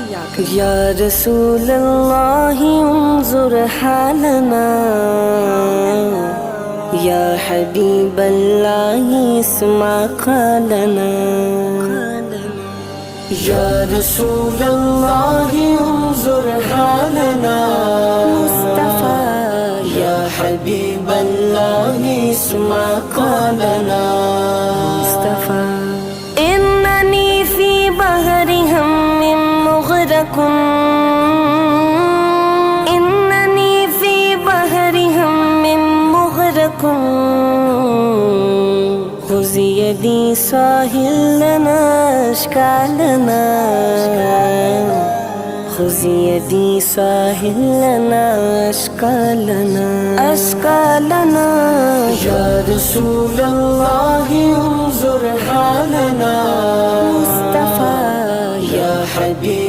या रसूल अल्लाह उन्जुर हालना, या हबीब अल्लाह इस्मा क़ालना। या रसूल अल्लाह उन्जुर हालना मुस्तफ़ा, या हबीब अल्लाह इस्मा क़ालना मुस्तफ़ा। इन्ननी फी बहरि हम्मिन मुग़रक़ुन, इन्ननी फी बहरि हम्मिन मुग़रक़ुन, ख़ुज़ी यदी साहिल लना अश्कालना, ख़ुज़ी यदी साहिल लना अश्कालना अश्कालना। या रसूल अल्लाह उन्जुर हालना मुस्तफ़ा, या हबीब